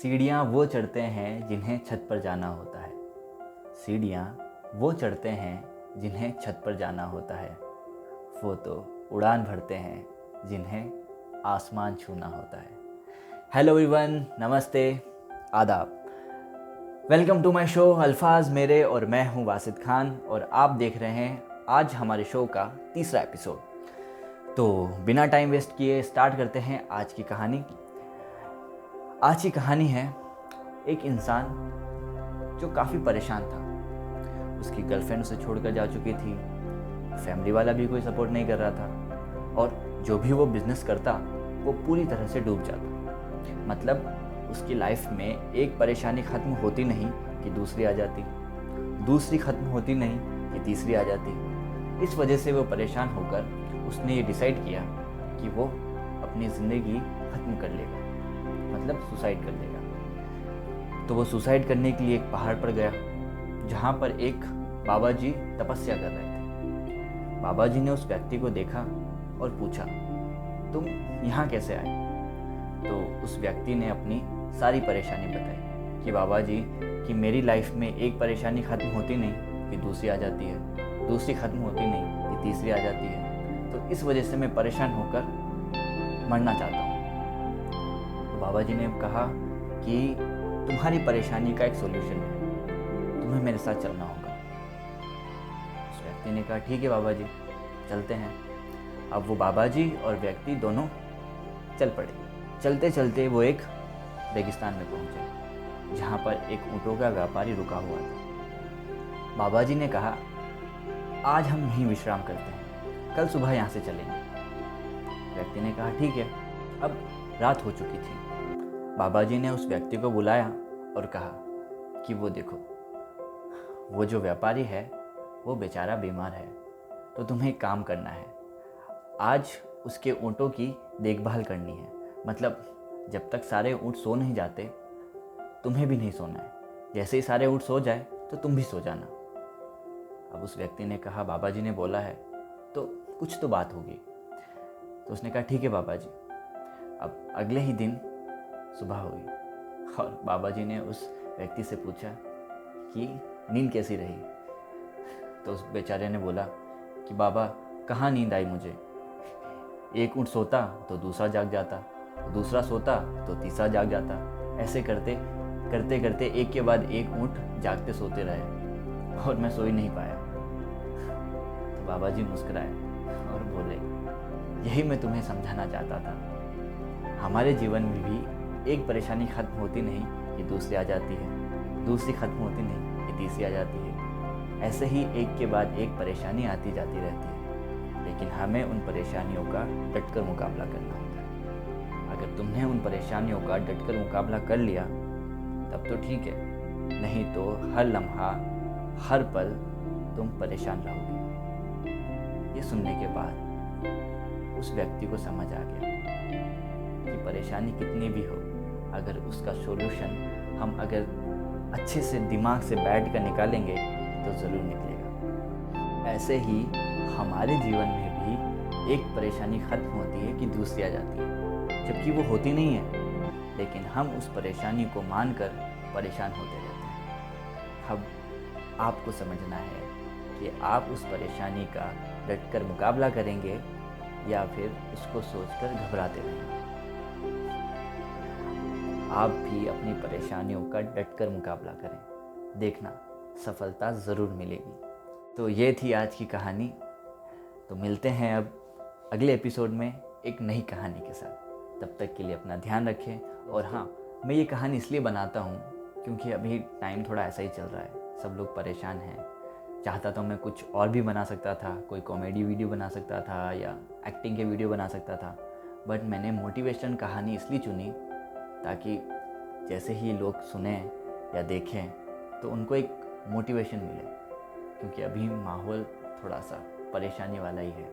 सीढ़ियाँ वो चढ़ते हैं जिन्हें छत पर जाना होता है। सीढ़ियाँ वो चढ़ते हैं जिन्हें छत पर जाना होता है। वो तो उड़ान भरते हैं जिन्हें आसमान छूना होता है। हेलो एवरीवन, नमस्ते, आदाब। वेलकम टू माय शो अल्फाज मेरे, और मैं हूँ वासिद खान और आप देख रहे हैं आज हमारे शो का तीसरा एपिसोड। तो बिना टाइम वेस्ट किए स्टार्ट करते हैं आज की कहानी। आज की कहानी है एक इंसान जो काफ़ी परेशान था। उसकी गर्लफ्रेंड उसे छोड़कर जा चुकी थी, फैमिली वाला भी कोई सपोर्ट नहीं कर रहा था, और जो भी वो बिजनेस करता वो पूरी तरह से डूब जाता। मतलब उसकी लाइफ में एक परेशानी ख़त्म होती नहीं कि दूसरी आ जाती, दूसरी ख़त्म होती नहीं कि तीसरी आ जाती। इस वजह से वो परेशान होकर उसने ये डिसाइड किया कि वो अपनी ज़िंदगी ख़त्म कर लेगा, मतलब सुसाइड कर लेगा। तो वो सुसाइड करने के लिए एक पहाड़ पर गया जहाँ पर एक बाबा जी तपस्या कर रहे थे। बाबा जी ने उस व्यक्ति को देखा और पूछा, तुम यहाँ कैसे आए? तो उस व्यक्ति ने अपनी सारी परेशानी बताई कि बाबा जी कि मेरी लाइफ में एक परेशानी ख़त्म होती नहीं कि दूसरी आ जाती है, दूसरी ख़त्म होती नहीं कि तीसरी आ जाती है, तो इस वजह से मैं परेशान होकर मरना चाहता हूँ। तो बाबा जी ने कहा कि तुम्हारी परेशानी का एक सॉल्यूशन है, तुम्हें मेरे साथ चलना होगा। उस व्यक्ति ने कहा, ठीक है बाबा जी, चलते हैं। अब वो बाबा जी और व्यक्ति दोनों चल पड़े। चलते चलते वो एक रेगिस्तान में पहुंचे जहाँ पर एक ऊँटों का व्यापारी रुका हुआ था। बाबा जी ने कहा, आज हम यहीं विश्राम करते हैं, कल सुबह यहाँ से चलेंगे। व्यक्ति ने कहा, ठीक है। अब रात हो चुकी थी। बाबा जी ने उस व्यक्ति को बुलाया और कहा कि वो देखो, वो जो व्यापारी है वो बेचारा बीमार है, तो तुम्हें एक काम करना है, आज उसके ऊँटों की देखभाल करनी है। मतलब जब तक सारे ऊँट सो नहीं जाते तुम्हें भी नहीं सोना है, जैसे ही सारे ऊँट सो जाए तो तुम भी सो जाना। अब उस व्यक्ति ने कहा, बाबा जी ने बोला है तो कुछ तो बात होगी। तो उसने कहा, ठीक है बाबा जी। अब अगले ही दिन सुबह हुई और बाबा जी ने उस व्यक्ति से पूछा कि नींद कैसी रही? तो उस बेचारे ने बोला कि बाबा, कहाँ नींद आई मुझे, एक ऊँट सोता तो दूसरा जाग जाता, तो दूसरा सोता तो तीसरा जाग जाता, ऐसे करते करते करते एक के बाद एक ऊँट जागते सोते रहे और मैं सो ही नहीं पाया। तो बाबा जी मुस्कुराए और बोले, यही मैं तुम्हें समझाना चाहता था, हमारे जीवन में भी एक परेशानी ख़त्म होती नहीं कि दूसरी आ जाती है, दूसरी ख़त्म होती नहीं कि तीसरी आ जाती है। ऐसे ही एक के बाद एक परेशानी आती जाती रहती है, लेकिन हमें उन परेशानियों का डटकर मुकाबला करना होता है। अगर तुमने उन परेशानियों का डटकर मुकाबला कर लिया तब तो ठीक है, नहीं तो हर लम्हा हर पल तुम परेशान रहोगे। ये सुनने के बाद उस व्यक्ति को समझ आ गया कि परेशानी कितनी भी हो, अगर उसका सॉल्यूशन हम अगर अच्छे से दिमाग से बैठ कर निकालेंगे तो ज़रूर निकलेगा। ऐसे ही हमारे जीवन में भी एक परेशानी ख़त्म होती है कि दूसरी आ जाती है, जबकि वो होती नहीं है, लेकिन हम उस परेशानी को मानकर परेशान होते रहते हैं। अब आपको समझना है कि आप उस परेशानी का डटकर मुकाबला करेंगे या फिर उसको सोचकर घबराते रहेंगे। आप भी अपनी परेशानियों का डटकर मुकाबला करें, देखना सफलता ज़रूर मिलेगी। तो ये थी आज की कहानी। तो मिलते हैं अब अगले एपिसोड में एक नई कहानी के साथ। तब तक के लिए अपना ध्यान रखें। और हाँ, मैं ये कहानी इसलिए बनाता हूँ क्योंकि अभी टाइम थोड़ा ऐसा ही चल रहा है, सब लोग परेशान हैं। चाहता तो मैं कुछ और भी बना सकता था, कोई कॉमेडी वीडियो बना सकता था या एक्टिंग के वीडियो बना सकता था, बट मैंने मोटिवेशन कहानी इसलिए चुनी ताकि जैसे ही लोग सुने या देखें तो उनको एक मोटिवेशन मिले, क्योंकि अभी माहौल थोड़ा सा परेशानी वाला ही है।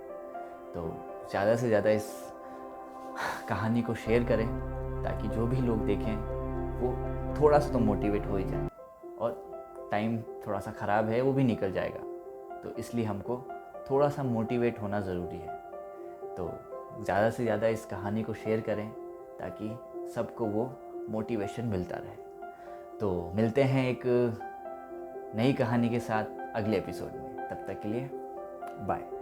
तो ज़्यादा से ज़्यादा इस कहानी को शेयर करें ताकि जो भी लोग देखें वो थोड़ा सा तो मोटिवेट हो ही जाए, और टाइम थोड़ा सा ख़राब है वो भी निकल जाएगा, तो इसलिए हमको थोड़ा सा मोटिवेट होना ज़रूरी है। तो ज़्यादा से ज़्यादा इस कहानी को शेयर करें ताकि सबको वो मोटिवेशन मिलता रहे। तो मिलते हैं एक नई कहानी के साथ अगले एपिसोड में। तब तक के लिए बाय।